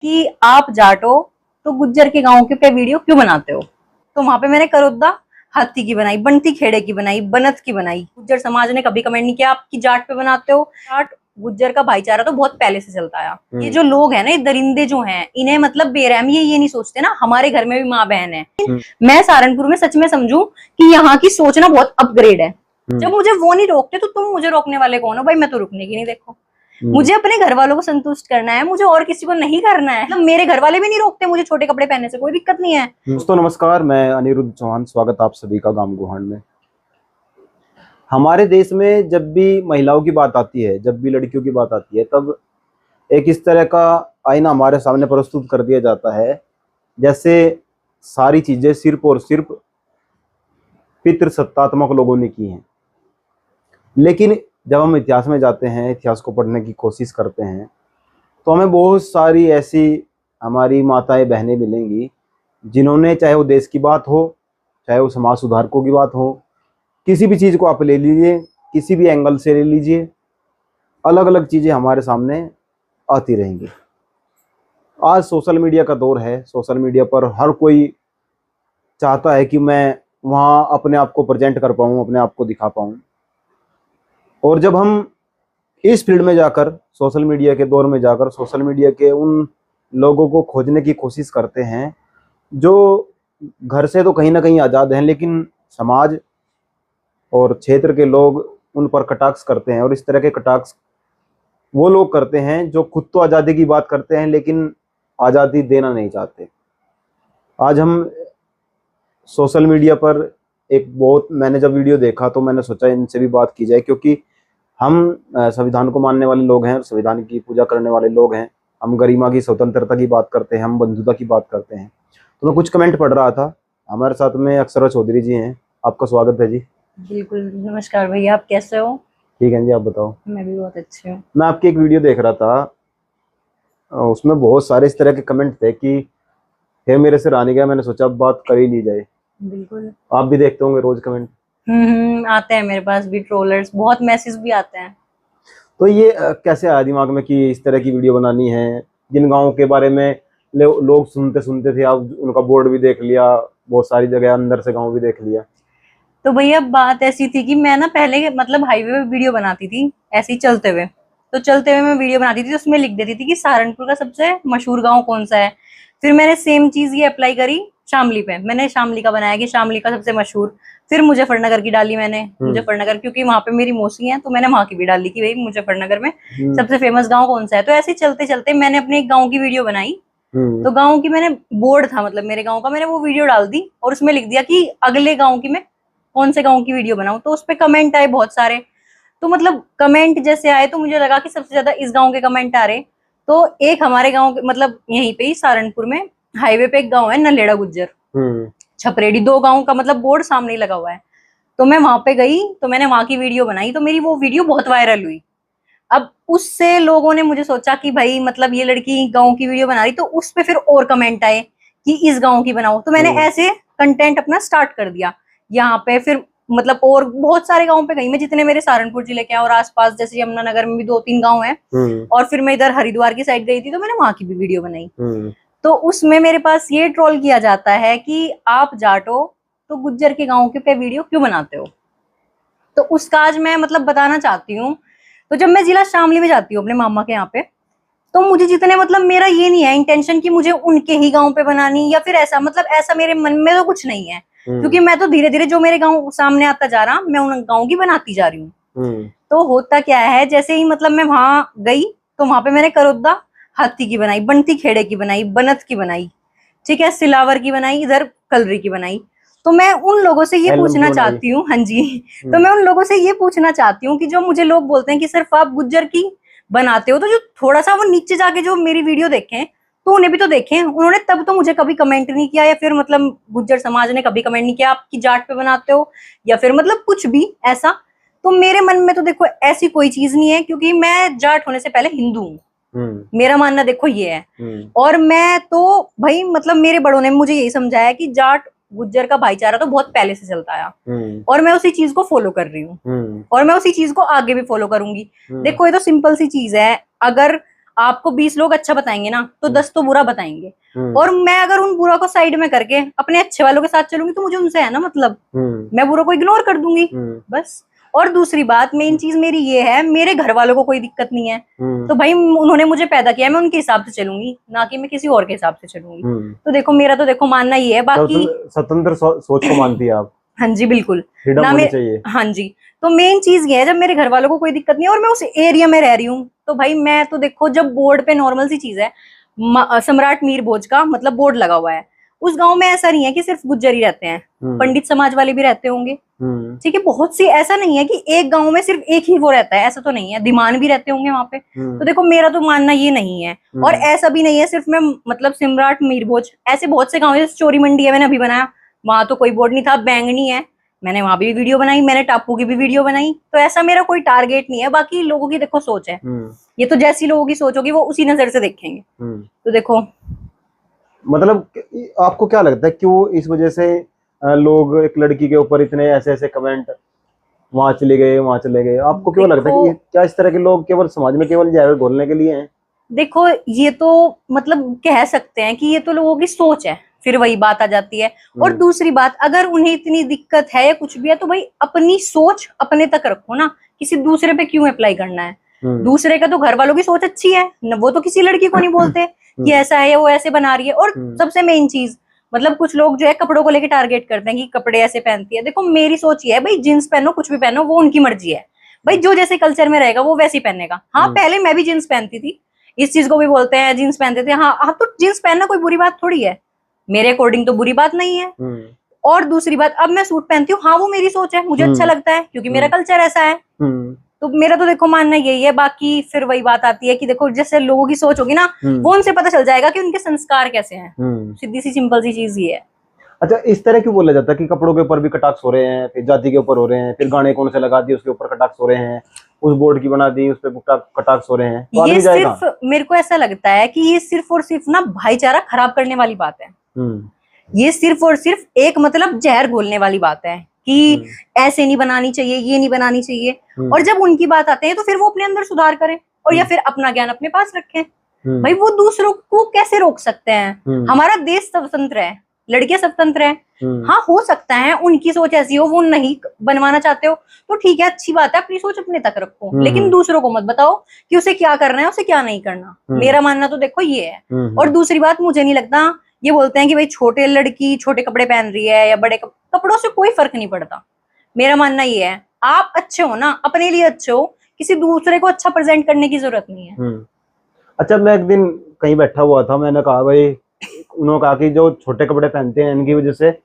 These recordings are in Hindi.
कि आप जाट हो तो गुज्जर के गांव के पे वीडियो क्यों बनाते हो। तो वहां पे मैंने करोद्दा हाथी की बनाई, बनती खेड़े की बनाई, बनत की बनाई। गुज्जर समाज ने कभी कमेंट नहीं किया आपकी जाट पे बनाते हो। जाट गुज्जर का भाईचारा तो बहुत पहले से चलता आया। ये जो लोग हैं ना, ये दरिंदे जो हैं, इन्हें मतलब बेरहमी ये नहीं सोचते ना हमारे घर में भी माँ बहन है। मैं सहारनपुर में सच में समझू कि यहाँ की सोचना बहुत अपग्रेड है। जब मुझे वो नहीं रोकते तो तुम मुझे रोकने वाले कौन हो भाई। मैं तो रुकने की नहीं। देखो मुझे अपने घर वालों को संतुष्ट करना है, मुझे और किसी को नहीं करना है। मतलब मेरे घर वाले भी नहीं रोकते मुझे छोटे कपड़े पहनने से, कोई दिक्कत नहीं है। दोस्तों नमस्कार, मैं अनिरुद्ध चौहान, स्वागत आप सभी का गांव गोहान में। हमारे देश में जब भी महिलाओं की बात आती है, जब भी लड़कियों की बात आती है, तब एक इस तरह का आईना हमारे सामने प्रस्तुत कर दिया जाता है जैसे सारी चीजें सिर्फ और सिर्फ पितृसत्तात्मक लोगों ने की हैं। लेकिन जब हम इतिहास में जाते हैं, इतिहास को पढ़ने की कोशिश करते हैं, तो हमें बहुत सारी ऐसी हमारी माताएं बहनें मिलेंगी जिन्होंने, चाहे वो देश की बात हो, चाहे वो समाज सुधारकों की बात हो, किसी भी चीज़ को आप ले लीजिए, किसी भी एंगल से ले लीजिए, अलग अलग चीज़ें हमारे सामने आती रहेंगी। आज सोशल मीडिया का दौर है। सोशल मीडिया पर हर कोई चाहता है कि मैं वहाँ अपने आप को प्रेजेंट कर पाऊँ, अपने आप को दिखा पाऊँ। और जब हम इस फील्ड में जाकर, सोशल मीडिया के दौर में जाकर, सोशल मीडिया के उन लोगों को खोजने की कोशिश करते हैं जो घर से तो कहीं ना कहीं आज़ाद हैं, लेकिन समाज और क्षेत्र के लोग उन पर कटाक्ष करते हैं। और इस तरह के कटाक्ष वो लोग करते हैं जो खुद तो आज़ादी की बात करते हैं लेकिन आज़ादी देना नहीं चाहते। आज हम सोशल मीडिया पर मैंने जब वीडियो देखा तो मैंने सोचा इनसे भी बात की जाए, क्योंकि हम संविधान को मानने वाले लोग हैं, संविधान की पूजा करने वाले लोग हैं। हम गरिमा की, स्वतंत्रता की बात करते हैं, हम बंधुता की बात करते हैं। तो मैं कुछ कमेंट पढ़ रहा था। हमारे साथ में अक्षरा चौधरी जी हैं, आपका स्वागत है जी। बिल्कुल, नमस्कार भैया, आप कैसे हो? ठीक है जी, आप बताओ। मैं भी बहुत अच्छी हूँ। मैं आपकी एक वीडियो देख रहा था, उसमें बहुत सारे इस तरह के कमेंट थे कि हे मेरे से रानी गया। मैंने सोचा अब बात कर ही ली जाए। बिल्कुल, आप भी देखते होंगे रोज कमेंट। आते हैं मेरे पास भी ट्रोलर्स, बहुत मैसेज भी आते हैं। तो ये कैसे आया दिमाग में कि इस तरह की वीडियो बनानी है? जिन गाँव के बारे में लोग सुनते सुनते थे, आप उनका बोर्ड भी देख लिया, बहुत सारी जगह अंदर से गाँव भी देख लिया। तो भैया बात ऐसी थी कि मैं ना पहले मतलब हाईवे पे वीडियो बनाती थी, ऐसे ही चलते हुए। तो चलते हुए मैं वीडियो बनाती थी तो उसमें लिख देती थी कि सहारनपुर का सबसे मशहूर गांव कौन सा है। फिर मैंने सेम चीज ये अप्लाई करी शामली पे। मैंने शामली का बनाया कि शामली का सबसे मशहूर। फिर मुजफ्फरनगर की डाली मैंने, मुजफ्फरनगर, क्योंकि वहां पे मेरी मौसी है तो मैंने वहां की भी डाली कि भाई मुजफ्फरनगर में सबसे फेमस गाँव कौन सा है। तो ऐसे चलते चलते मैंने अपने एक गाँव की वीडियो बनाई। तो गाँव की मैंने बोर्ड था, मतलब मेरे गाँव का, मैंने वो वीडियो डाल दी और उसमें लिख दिया कि अगले गाँव की मैं कौन से गाँव की वीडियो बनाऊं। तो उस पे कमेंट आए बहुत सारे। तो मतलब कमेंट जैसे आए तो मुझे लगा कि सबसे ज्यादा इस गांव के कमेंट आ रहे। तो एक हमारे गांव के, मतलब यहीं पे ही सहारनपुर में हाईवे पे एक गांव है नलेड़ा गुज्जर, छपरेडी, 2 गांव का मतलब बोर्ड सामने ही लगा हुआ है। तो मैं वहां पे गई तो मैंने वहां की वीडियो बनाई। तो मेरी वो वीडियो बहुत वायरल हुई। अब उससे लोगों ने मुझे सोचा कि भाई मतलब ये लड़की गाँव की वीडियो बना रही, तो उस पे फिर और कमेंट आए कि इस गाँव की बनाओ। तो मैंने ऐसे कंटेंट अपना स्टार्ट कर दिया यहाँ पे। फिर मतलब और बहुत सारे गाँव पे गई मैं, जितने मेरे सहारनपुर जिले के हैं और आसपास, जैसे यमुनानगर में भी 2-3 गाँव हैं। और फिर मैं इधर हरिद्वार की साइड गई थी तो मैंने वहां की भी वीडियो बनाई। तो उसमें मेरे पास ये ट्रोल किया जाता है कि आप जाट हो तो गुज्जर के गाँव के पे वीडियो क्यों बनाते हो। तो उसका आज मैं मतलब बताना चाहती हूँ। तो जब मैं जिला शामली में जाती हूँ अपने मामा के यहाँ पे, तो मुझे जितने मतलब मेरा ये नहीं है इंटेंशन कि मुझे उनके ही गांव पे बनानी या फिर ऐसा, मतलब ऐसा मेरे मन में तो कुछ नहीं है। क्योंकि मैं तो धीरे धीरे जो मेरे गांव सामने आता जा रहा, मैं उन गांव की बनाती जा रही हूँ। तो होता क्या है, जैसे ही मतलब मैं वहां गई तो वहां पे मैंने करोद्दा हाथी की बनाई, बनती खेड़े की बनाई, बनत की बनाई, ठीक है, सिलावर की बनाई, इधर कलरी की बनाई। तो मैं उन लोगों से ये पूछना चाहती हूँ, हाँ जी, तो मैं उन लोगों से ये पूछना चाहती हूँ कि जो मुझे लोग बोलते हैं कि सिर्फ आप गुज्जर की बनाते हो, तो जो थोड़ा सा वो नीचे जाके जो मेरी वीडियो देखें तो उन्हें भी तो देखें। उन्होंने तब तो मुझे कभी कमेंट नहीं किया, या फिर मतलब गुज्जर समाज ने कभी कमेंट नहीं किया आपकी जाट पे बनाते हो, या फिर मतलब कुछ भी ऐसा। तो मेरे मन में तो देखो ऐसी कोई चीज नहीं है, क्योंकि मैं जाट होने से पहले हिंदू हूँ। मेरा मानना देखो ये है। और मैं तो भाई मतलब मेरे बड़ों ने मुझे यही समझाया कि जाट गुज्जर का भाईचारा तो बहुत पहले से चलता आया, और मैं उसी चीज को फॉलो कर रही हूँ, और मैं उसी चीज को आगे भी फॉलो करूंगी। देखो ये तो सिंपल सी चीज है, अगर आपको 20 लोग अच्छा बताएंगे ना, तो 10 तो बुरा बताएंगे। हम्म। और मैं अगर उन बुरा को साइड में करके अपने अच्छे वालों के साथ चलूंगी तो मुझे उनसे है ना मतलब, मैं बुरा को इग्नोर कर दूंगी बस। और दूसरी बात, मेन चीज मेरी ये है, मेरे घर वालों को कोई दिक्कत नहीं है, तो भाई उन्होंने मुझे पैदा किया, मैं उनके हिसाब से चलूंगी, ना कि मैं किसी और के हिसाब से चलूंगी। तो देखो मेरा तो देखो मानना ये है, बाकी स्वतंत्र सोच को मानती है आप? हाँ जी बिल्कुल, फ्रीडम ना होनी मैं, चाहिए। हाँ जी। तो मेन चीज ये है, जब मेरे घर वालों को कोई दिक्कत नहीं है और मैं उस एरिया में रह रही हूँ, तो भाई मैं तो देखो, जब बोर्ड पे नॉर्मल सी चीज है, सम्राट मीर भोज का मतलब बोर्ड लगा हुआ है, उस गांव में ऐसा नहीं है कि सिर्फ गुज्जर ही रहते हैं, पंडित समाज वाले भी रहते होंगे, ठीक है, बहुत सी, ऐसा नहीं है कि एक गांव में सिर्फ एक ही वो रहता है, ऐसा तो नहीं है, दीमान भी रहते होंगे वहां पे। तो देखो मेरा तो मानना ये नहीं है, और ऐसा भी नहीं है सिर्फ मैं मतलब सम्राट मीर भोज, ऐसे बहुत से गाँव है, जैसे चोरी मंडी है, मैंने अभी बनाया, वहां तो कोई बोर्ड नहीं था, बैंगनी है, मैंने वहां भी वीडियो बनाई, मैंने टापू की भी वीडियो बनाई, तो ऐसा मेरा कोई टारगेट नहीं है। बाकी लोगों की देखो सोच है, ये तो जैसी लोगों की सोच होगी वो उसी नजर से देखेंगे। तो देखो मतलब आपको क्या लगता है क्यों इस वजह से लोग एक लड़की के ऊपर इतने ऐसे ऐसे कमेंट, वहां चले गए वहां चले गए, आपको क्यों लगता है कि क्या इस तरह के लोग केवल समाज में केवल जहर घोलने के लिए हैं? देखो ये तो मतलब कह सकते हैं कि ये तो लोगों की सोच है, फिर वही बात आ जाती है। और दूसरी बात, अगर उन्हें इतनी दिक्कत है या कुछ भी है, तो भाई अपनी सोच अपने तक रखो ना, किसी दूसरे पे क्यों अप्लाई करना है? दूसरे का तो घर वालों की सोच अच्छी है न, वो तो किसी लड़की को नहीं बोलते कि ऐसा है या वो ऐसे बना रही है। और सबसे मेन चीज, मतलब कुछ लोग जो है कपड़ों को लेके टारगेट करते हैं कि कपड़े ऐसे पहनती है। देखो मेरी सोच ये है, भाई जींस पहनो, कुछ भी पहनो, वो उनकी मर्जी है, भाई जो जैसे कल्चर में रहेगा वो वैसे ही पहनेगा। हाँ पहले मैं भी जींस पहनती थी, इस चीज को भी बोलते हैं, जींस पहनते थे, हाँ हाँ, तो जींस पहनना कोई बुरी बात थोड़ी है, मेरे अकॉर्डिंग तो बुरी बात नहीं है। और दूसरी बात, अब मैं सूट पहनती हूँ, हाँ वो मेरी सोच है, मुझे अच्छा लगता है क्योंकि मेरा कल्चर ऐसा है। तो मेरा तो देखो मानना यही है। बाकी फिर वही बात आती है कि देखो जैसे लोगों की सोच होगी ना, वो उनसे पता चल जाएगा कि उनके संस्कार कैसे हैं। सीधी सी सिंपल सी चीज ये है। अच्छा, इस तरह क्यों बोला जाता है कि कपड़ों के ऊपर भी कटाक्ष हो रहे हैं, फिर जाति के ऊपर हो रहे हैं, फिर गाने कौन से लगा दिए उसके ऊपर कटाक्ष हो रहे हैं, उस बोर्ड की बना दी उस पर कटाक्ष हो रहे हैं, तो ये सिर्फ मेरे को ऐसा लगता है कि ये सिर्फ और सिर्फ ना भाईचारा खराब करने वाली बात है। ये सिर्फ और सिर्फ एक मतलब जहर घोलने वाली बात है कि ऐसे नहीं बनानी चाहिए, ये नहीं बनानी चाहिए। और जब उनकी बात आते हैं तो फिर वो अपने अंदर सुधार करें, और या फिर अपना ज्ञान अपने पास रखें। भाई वो दूसरों को कैसे रोक सकते हैं? हमारा देश स्वतंत्र है, लड़कियां स्वतंत्र है। हाँ हो सकता है उनकी सोच ऐसी हो, वो नहीं बनवाना चाहते हो, तो ठीक है, अच्छी बात है, अपनी सोच अपने तक रखो, लेकिन दूसरों को मत बताओ कि उसे क्या करना है, उसे क्या नहीं करना। मेरा मानना तो देखो ये है। और दूसरी बात, मुझे नहीं लगता, ये बोलते हैं कि भाई छोटे लड़की छोटे कपड़े पहन रही है या बड़े कपड़ों से कोई फर्क नहीं पड़ता। मेरा मानना ये है, आप अच्छे हो ना, अपने लिए अच्छे हो, किसी दूसरे को अच्छा प्रेजेंट करने की जरूरत नहीं है। अच्छा, मैं एक दिन कहीं बैठा हुआ था, मैंने कहा भाई, उन्होंने कहा कि जो छोटे कपड़े पहनते हैं इनकी वजह से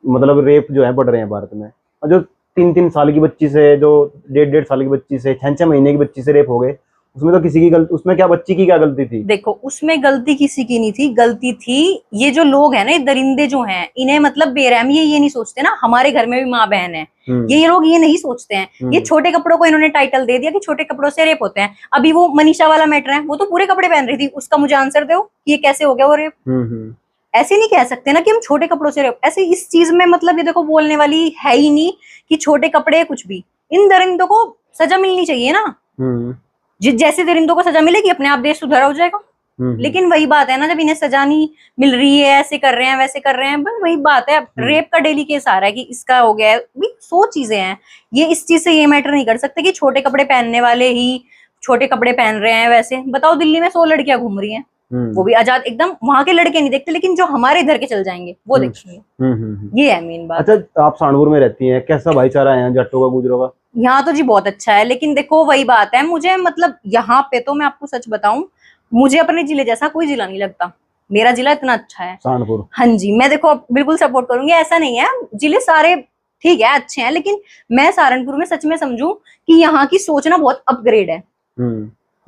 मतलब रेप जो है बढ़ रहे हैं भारत में, और जो 3-3 साल की बच्ची से, जो 1.5 साल की बच्ची से, 6-6 महीने की बच्ची से रेप हो गए, उसमें तो किसी की गलती, उसमें क्या बच्ची की क्या गलती थी? देखो उसमें गलती किसी की नहीं थी, गलती थी ये जो लोग हैं ना, ये दरिंदे जो हैं, इन्हें मतलब बेरहम, ये नहीं सोचते ना हमारे घर में भी माँ बहन है, ये लोग ये नहीं सोचते हैं। ये छोटे कपड़ों को इन्होंने टाइटल दे दिया कि छोटे कपड़ों से रेप होते हैं। अभी वो मनीषा वाला मैटर है, वो तो पूरे कपड़े पहन रही थी, उसका मुझे आंसर दो कि ये कैसे हो गया वो रेप। ऐसे नहीं कह सकते ना कि हम छोटे कपड़ों से रेप, ऐसे इस चीज में मतलब ये देखो बोलने वाली है ही नहीं कि छोटे कपड़े कुछ भी। इन दरिंदों को सजा मिलनी चाहिए ना, जैसे दरिंदों को सजा मिलेगी अपने आप देश सुधार हो जाएगा। लेकिन वही बात है ना, जब इन्हें सजा नहीं मिल रही है, ऐसे कर रहे हैं वैसे कर रहे हैं, बस वही बात है। रेप का डेली केस आ रहा है कि इसका हो गया है, 100 चीजें हैं, ये इस चीज से ये मैटर नहीं कर सकते कि छोटे कपड़े पहनने वाले ही छोटे कपड़े पहन रहे हैं। वैसे बताओ दिल्ली में 100 लड़कियां घूम रही हैं, वो भी आजाद एकदम, वहां के लड़के नहीं देखते, लेकिन जो हमारे इधर के चल जाएंगे वो देखेंगे। ये है मेन बात। अच्छा, आप सहारनपुर में रहती हैं, कैसा भाईचारा है जट्टों का, गुजरों का? यहाँ तो जी बहुत अच्छा है, लेकिन देखो वही बात है, मुझे मतलब यहाँ पे तो मैं आपको सच बताऊं, मुझे अपने जिले जैसा कोई जिला नहीं लगता। मेरा जिला इतना अच्छा है सहारनपुर। हाँ जी, मैं देखो बिल्कुल सपोर्ट करूंगी, ऐसा नहीं है, जिले सारे ठीक है अच्छे हैं, लेकिन मैं सहारनपुर में सच में समझूं कि यहाँ की सोच ना बहुत अपग्रेड है।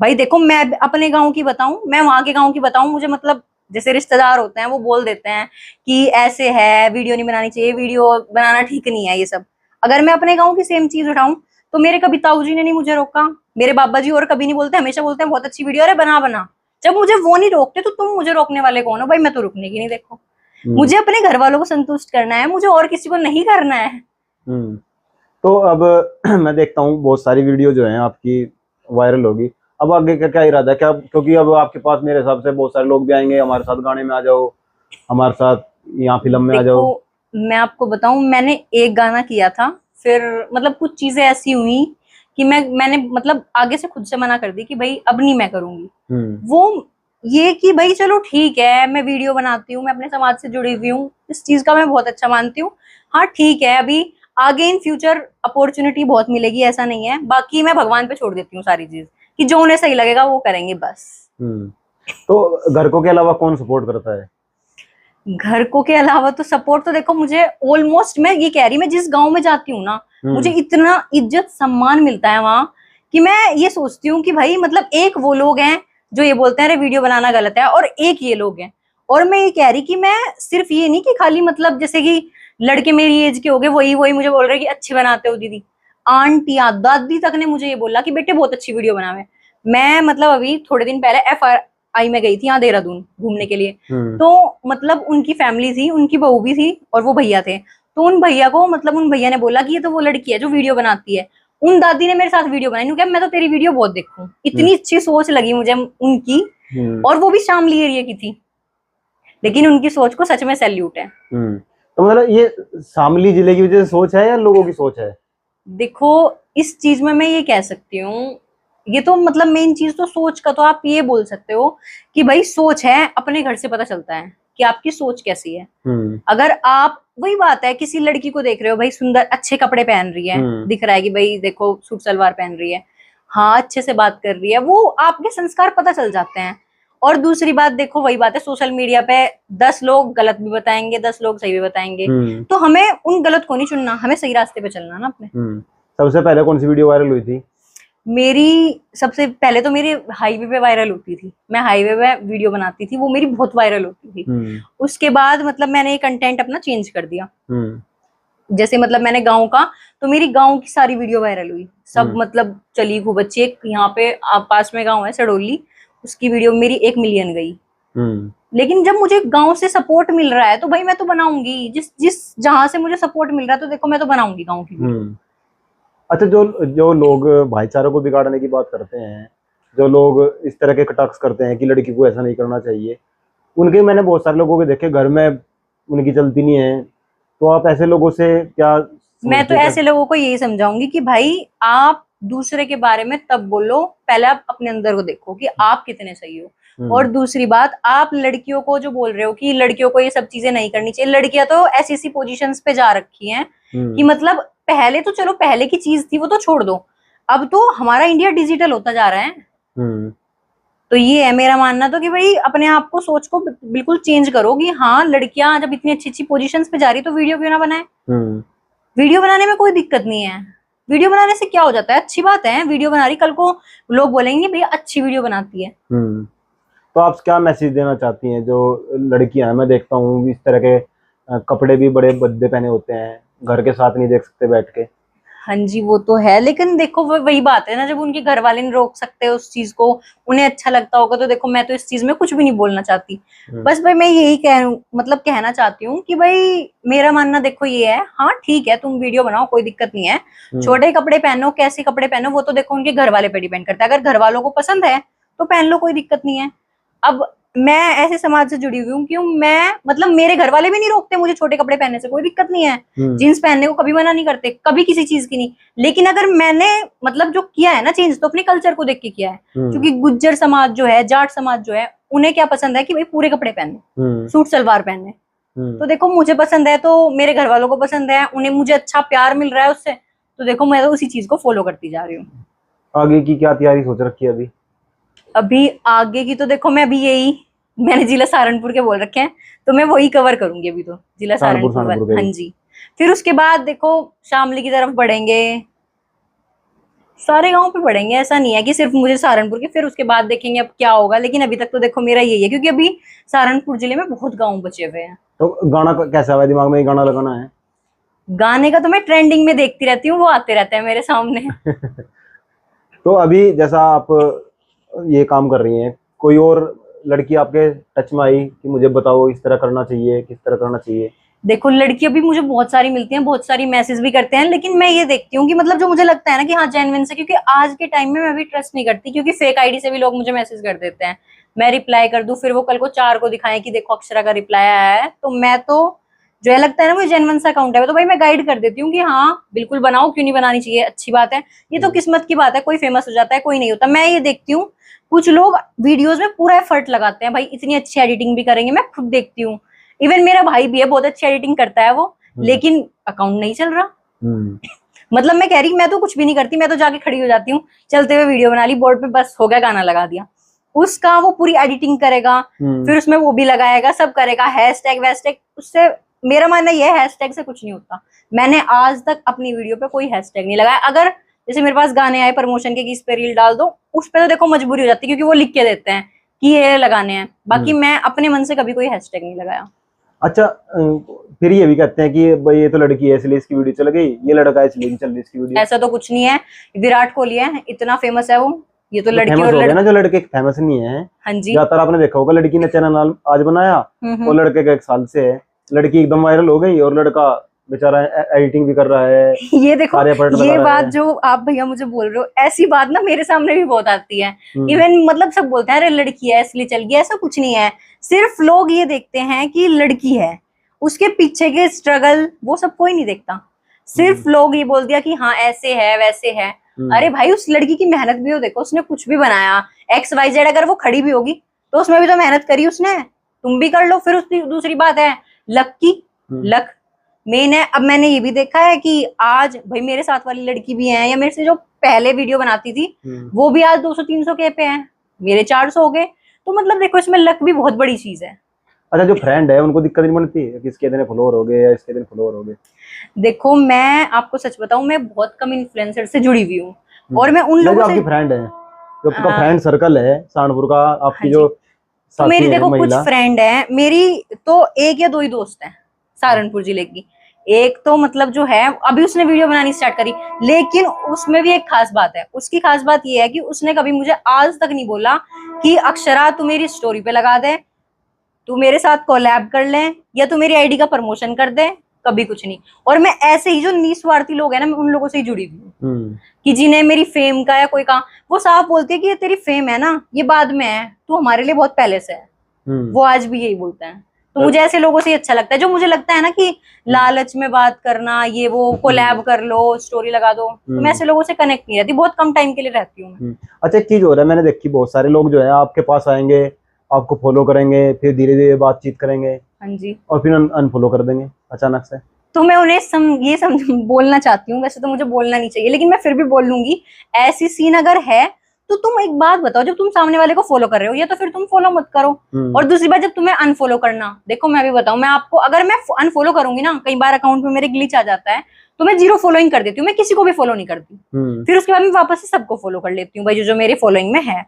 भाई देखो मैं अपने गाँव की बताऊं, मैं वहां के गाँव की बताऊं, मुझे मतलब जैसे रिश्तेदार होते हैं वो बोल देते हैं कि ऐसे है, वीडियो नहीं बनानी चाहिए, वीडियो बनाना ठीक नहीं है, ये सब। अगर मैं अपने गाँव की सेम चीज उठाऊं तो मेरे कभी ताऊजी ने नहीं मुझे रोका, मेरे बाबा जी और कभी नहीं बोलते, हमेशा बोलते हैं बहुत अच्छी वीडियो है, बना बना। जब मुझे वो नहीं रोकते तो तुम मुझे रोकने वाले कौन हो? भाई मैं तो रुकने की नहीं। देखो मुझे अपने घर वालों को संतुष्ट करना है, मुझे और किसी को नहीं करना है। तो अब मैं देखता हूँ बहुत सारी वीडियो जो है आपकी वायरल होगी, अब आगे का क्या इरादा है क्या, क्योंकि अब आपके पास मेरे हिसाब से बहुत सारे लोग भी आएंगे, हमारे साथ गाने में आ जाओ, हमारे साथ यहाँ फिल्म में आ जाओ। देखो मैं आपको बताऊं, मैंने एक गाना किया था, फिर मतलब कुछ चीजें ऐसी हुई कि मैंने मतलब आगे से खुद से मना कर दी कि भाई अब नहीं मैं करूंगी। वो ये कि भाई चलो ठीक है, मैं वीडियो बनाती हूँ, मैं अपने समाज से जुड़ी हुई हूँ, इस चीज का मैं बहुत अच्छा मानती हूँ। हाँ ठीक है, अभी आगे इन फ्यूचर अपॉर्चुनिटी बहुत मिलेगी, ऐसा नहीं है। बाकी मैं भगवान पे छोड़ देती हूँ सारी चीज, कि जो उन्हें सही लगेगा वो करेंगे बस। तो घर को के अलावा कौन सपोर्ट करता है? घर को के अलावा तो सपोर्ट तो देखो मुझे ऑलमोस्ट, मैं ये कह रही, मैं जिस गांव में जाती हूँ ना, मुझे इतना इज्जत सम्मान मिलता है वहां कि मैं ये सोचती हूँ कि भाई मतलब एक वो लोग हैं जो ये बोलते हैं अरे वीडियो बनाना गलत है, और एक ये लोग हैं। और मैं ये कह रही कि मैं सिर्फ ये नहीं कि खाली मतलब जैसे कि लड़के मेरी एज के हो गए वही वही मुझे बोल रहे कि अच्छी बनाते हो दीदी, आंटियां दादी तक ने मुझे ये बोला कि बेटे बहुत अच्छी वीडियो बनावे। मैं मतलब अभी थोड़े दिन पहले FRI में गई थी यहाँ देहरादून घूमने के लिए। तो मतलब उनकी फैमिली थी, उनकी बहू भी थी और वो भैया थे। तो उन भैया को मतलब उन भैया ने बोला कि ये तो वो लड़की है जो वीडियो बनाती है। उन दादी ने मेरे साथ वीडियो बनाई, उन्होंने कहा मैं तो तेरी वीडियो बहुत देखूं। इतनी अच्छी सोच लगी मुझे उनकी, और वो भी शामली एरिया की थी, लेकिन उनकी सोच को सच में सैल्यूट है। तो मतलब ये शामली जिले की वजह से सोच है या लोगों की सोच है? देखो इस चीज में मैं ये कह सकती हूँ, ये तो मतलब मेन चीज तो सोच का तो आप ये बोल सकते हो कि भाई सोच है, अपने घर से पता चलता है कि आपकी सोच कैसी है। अगर आप, वही बात है, किसी लड़की को देख रहे हो भाई सुंदर अच्छे कपड़े पहन रही है, दिख रहा है कि भाई देखो सूट सलवार पहन रही है, हाँ अच्छे से बात कर रही है, वो आपके संस्कार पता चल जाते हैं। और दूसरी बात देखो, वही बात है, सोशल मीडिया पे 10 लोग गलत भी बताएंगे, 10 लोग सही भी बताएंगे। तो हमें उन गलत को नहीं चुनना, हमें सही रास्ते पे चलना ना अपने। सबसे पहले कौन सी वीडियो वायरल हुई थी? मेरी सबसे पहले तो मेरी हाईवे पे वायरल होती थी, मैं हाईवे पे वीडियो बनाती थी, वो मेरी बहुत वायरल होती थी। उसके बाद मतलब मैंने ये कंटेंट अपना चेंज कर दिया। जैसे मतलब मैंने गांव का, तो मेरी गांव की सारी वीडियो वायरल हुई, सब मतलब चली खूब अच्छी। एक यहाँ पे पास में गांव है सडोली, उसकी वीडियो मेरी 1 मिलियन गई। लेकिन जब मुझे गांव से सपोर्ट मिल रहा है तो भाई मैं तो बनाऊंगी, जिस जिस जहां से मुझे सपोर्ट मिल रहा है तो देखो मैं तो बनाऊंगी गांव की वीडियो। अच्छा, जो जो लोग भाईचारे को बिगाड़ने की बात करते हैं, जो लोग इस तरह के कटाक्ष करते हैं कि लड़की को ऐसा नहीं करना चाहिए, उनके मैंने बहुत सारे लोगों के देखे, घर में उनकी चलती नहीं है। तो आप ऐसे लोगों से क्या मैं तो ऐसे लोगों को यही समझाऊंगी कि भाई आप दूसरे के बारे में तब बोलो, पहले आप अपने अंदर को देखो कि आप कितने सही हो। और दूसरी बात, आप लड़कियों को जो बोल रहे हो कि लड़कियों को ये सब चीजें नहीं करनी चाहिए, लड़कियां तो ऐसी ऐसी पोजीशंस पे जा रखी हैं कि मतलब पहले तो चलो पहले की चीज थी वो तो छोड़ दो, अब तो हमारा इंडिया डिजिटल होता जा रहा है। तो ये है मेरा मानना तो कि भाई अपने आप को, सोच को बिल्कुल चेंज करो कि हाँ लड़कियां जब इतनी अच्छी अच्छी पोजीशंस पे जा रही तो वीडियो क्यों ना बनाए। वीडियो बनाने में कोई दिक्कत नहीं है, वीडियो बनाने से क्या हो जाता है, अच्छी बात है, वीडियो बना रही, कल को लोग बोलेंगे भैया अच्छी वीडियो बनाती है। तो आप क्या मैसेज देना चाहती हैं? जो लड़कियां हैं, मैं देखता हूँ इस तरह के कपड़े भी बड़े भद्दे पहने होते हैं, घर के साथ नहीं देख सकते बैठ के। हाँ जी वो तो है, लेकिन देखो वही बात है ना, जब उनके घर वाले नहीं रोक सकते उस चीज को, उन्हें अच्छा लगता होगा, तो देखो मैं तो इस चीज में कुछ भी नहीं बोलना चाहती। बस भाई मैं यही मतलब कहना चाहती हूँ कि भाई मेरा मानना देखो ये है, हाँ ठीक है तुम वीडियो बनाओ कोई दिक्कत नहीं है, छोटे कपड़े पहनो कैसे कपड़े पहनो वो तो देखो उनके घर वाले पे डिपेंड करता है। अगर घर वालों को पसंद है तो पहन लो, कोई दिक्कत नहीं है। अब मैं ऐसे समाज से जुड़ी हुई हूँ क्यों, मैं मतलब मेरे घर वाले भी नहीं रोकते मुझे छोटे कपड़े पहनने से, कोई दिक्कत नहीं है, जीन्स पहनने को कभी मना नहीं करते, कभी किसी चीज की नहीं। लेकिन अगर मैंने मतलब जो किया है ना चेंज, तो अपने कल्चर को देख के किया है। क्योंकि गुज्जर समाज जो है, जाट समाज जो है, उन्हें क्या पसंद है कि भाई पूरे कपड़े पहने, सूट सलवार पहने। तो देखो मुझे पसंद है तो मेरे घर वालों को पसंद है, उन्हें मुझे अच्छा प्यार मिल रहा है उससे, तो देखो मैं तो उसी चीज को फॉलो करती जा रही हूँ। आगे की क्या तैयारी सोच रखी है अभी? अभी आगे की तो देखो मैं अभी यही, मैंने जिला सहारनपुर के बोल रखे हैं तो मैं वही कवर करूंगी अभी तो, जिला सहारनपुर। हाँ जी, फिर उसके बाद देखो शामली की तरफ बढ़ेंगे, सारे गांव पे बढ़ेंगे, ऐसा नहीं है कि सिर्फ मुझे सहारनपुर के, फिर उसके बाद देखेंगे अब क्या होगा। लेकिन अभी तक तो देखो मेरा यही है, क्योंकि अभी सहारनपुर जिले में बहुत गांव बचे हुए हैं। तो गाना कैसा है दिमाग में, गाना लगाना है? गाने का तो मैं ट्रेंडिंग में देखती रहती हूँ, वो आते रहते हैं मेरे सामने। तो अभी जैसा आप ये काम कर रही हैं, कोई और लड़की आपके टच में आई कि मुझे बताओ इस तरह करना चाहिए, किस तरह करना चाहिए? देखो लड़कियां भी मुझे बहुत सारी मिलती हैं, बहुत सारी मैसेज भी करते हैं, लेकिन मैं ये देखती हूँ कि मतलब जो मुझे लगता है ना कि हाँ जेन्युइन से, क्योंकि आज के टाइम में मैं भी ट्रस्ट नहीं करती, क्योंकि फेक आईडी से भी लोग मुझे मैसेज कर देते हैं, मैं रिप्लाई कर दूं, फिर वो कल को 4 को दिखाएं कि देखो अक्षरा का रिप्लाई आया है, तो मैं तो जो है लगता है ना मुझे जेन्युइन सा अकाउंट है तो भाई मैं गाइड कर देती हूँ कि हाँ बिल्कुल बनाओ, क्यों नहीं बनानी चाहिए, अच्छी बात है, ये तो किस्मत की बात है, कोई फेमस हो जाता है, कोई नहीं होता। मैं ये देखती हूँ कुछ लोग वीडियोस में पूरा एफर्ट लगाते हैं, भाई इतनी अच्छी एडिटिंग भी करेंगे, मैं खुद देखती हूँ, इवन मेरा भाई भी है, बहुत अच्छी एडिटिंग करता है वो, लेकिन अकाउंट नहीं चल रहा। मतलब मैं कह रही मैं तो कुछ भी नहीं करती, मैं तो जाके खड़ी हो जाती हूँ, चलते हुए वीडियो बना ली, बोर्ड पे बस हो गया, गाना लगा दिया, उसका वो पूरी एडिटिंग करेगा, फिर उसमें वो भी लगाएगा, सब करेगा, हैशटैग वैशटैग, उससे मेरा मानना ये है हैशटैग से कुछ नहीं होता। मैंने आज तक अपनी वीडियो पे कोई हैशटैग नहीं लगाया। अगर जैसे मेरे पास गाने आए प्रमोशन के कि इस पे रील डाल दो, उस पे तो देखो मजबूरी हो जाती है, क्योंकि वो लिख के देते हैं कि ये लगाने हैं, बाकी मैं अपने मन से कभी कोई हैशटैग नहीं लगाया। अच्छा, फिर ये भी कहते हैं कि भाई ये तो लड़की है इसलिए इसकी वीडियो चल गई, ये लड़का है इसलिए नहीं चल रही इसकी वीडियो। ऐसा तो कुछ नहीं है, विराट कोहली है, इतना फेमस है वो, ये तो लड़की फेमस और हो गए ना, जो लड़के फेमस नहीं है। हाँ जी, ज्यादातर आपने देखा होगा लड़की ने चैनल आज बनाया और लड़के का 1 साल से है, लड़की एकदम वायरल हो गई और लड़का बेचारा एडिटिंग भी कर रहा है। ये देखो ये बात जो आप भैया मुझे बोल रहे हो, ऐसी बात ना मेरे सामने भी बहुत आती है, इवन मतलब सब बोलते हैं अरे लड़की है इसलिए चल गई, ऐसा कुछ नहीं है, सिर्फ लोग ये देखते हैं कि लड़की है, उसके पीछे के स्ट्रगल वो सब कोई नहीं देखता, सिर्फ लोग ये बोल दिया कि हाँ ऐसे है वैसे है। अरे भाई उस लड़की की मेहनत भी हो, देखो उसने कुछ भी बनाया, XYZ, अगर वो खड़ी भी होगी तो उसमें भी तो मेहनत करी उसने, तुम भी कर लो। फिर उसकी दूसरी बात है लक की, लक मेन है। अब मैंने ये भी देखा है कि आज भाई मेरे साथ वाली लड़की भी है, या मेरे से जो पहले वीडियो बनाती थी वो भी आज 200-300 के पे है, मेरे 400 हो गए, तो मतलब देखो इसमें लक भी बहुत बड़ी चीज है। अच्छा, जो फ्रेंड है उनको दिक्कत नहीं बनती है कि इसके इतने फॉलोअर हो गए या इसके इतने फॉलोअर हो गए? देखो मैं आपको सच बताऊं, मैं बहुत कम इन्फ्लुएंसर से जुड़ी हुई हूँ, और मैं उन लोगों से, आपकी फ्रेंड है, जो आपका फ्रेंड सर्कल है सहारनपुर का, आपकी जो तो मेरी देखो कुछ फ्रेंड है, मेरी तो 1 या 2 ही दोस्त हैं सहारनपुर जिले की। एक तो मतलब जो है अभी उसने वीडियो बनानी स्टार्ट करी, लेकिन उसमें भी एक खास बात है, उसकी खास बात ये है कि उसने कभी मुझे आज तक नहीं बोला कि अक्षरा तू मेरी स्टोरी पे लगा दे, तू मेरे साथ कोलैब कर ले, या तू मेरी आईडी का प्रमोशन कर दे, कभी कुछ नहीं। और मैं ऐसे ही जो निस्वार्थी लोग हैं ना, मैं उन लोगों से ही जुड़ी हुई हूँ कि जिन्हें मेरी फेम का या कोई काम, वो साफ बोलती है कि ये तेरी फेम है ना, ये बाद में है, तू हमारे लिए बहुत पहले से है, वो आज भी यही बोलते हैं। तो मुझे ऐसे लोगों से ही अच्छा लगता है, जो मुझे लगता है ना कि लालच में बात करना, ये वो कोलैब कर लो, स्टोरी लगा दो, तो मैं ऐसे लोगों से कनेक्ट नहीं रहती, बहुत कम टाइम के लिए रहती हूँ। अच्छा, एक चीज हो रहा है, मैंने देखी बहुत सारे लोग जो है आपके पास आएंगे, आपको फॉलो करेंगे, फिर धीरे धीरे बातचीत करेंगे, हाँ जी, और फिर अनफॉलो कर देंगे अचानक से। तो मैं उन्हें बोलना चाहती हूँ, वैसे तो मुझे बोलना नहीं चाहिए, लेकिन मैं फिर भी बोल लूंगी, ऐसी सीन अगर है तो तुम एक बात बताओ, जब तुम सामने वाले को फॉलो कर रहे हो, या तो फिर तुम फॉलो मत करो, और दूसरी बात जब तुम्हें अनफॉलो करना, देखो मैं भी बताऊं, मैं आपको अगर मैं अनफॉलो करूंगी ना, कई बार अकाउंट में मेरे ग्लिच आ जाता है, तो मैं 0 फॉलोइंग कर देती हूँ, मैं किसी को भी फॉलो नहीं करती, फिर उसके बाद मैं वापस से सबको फॉलो कर लेती हूँ भाई जो मेरे फॉलोइंग में है।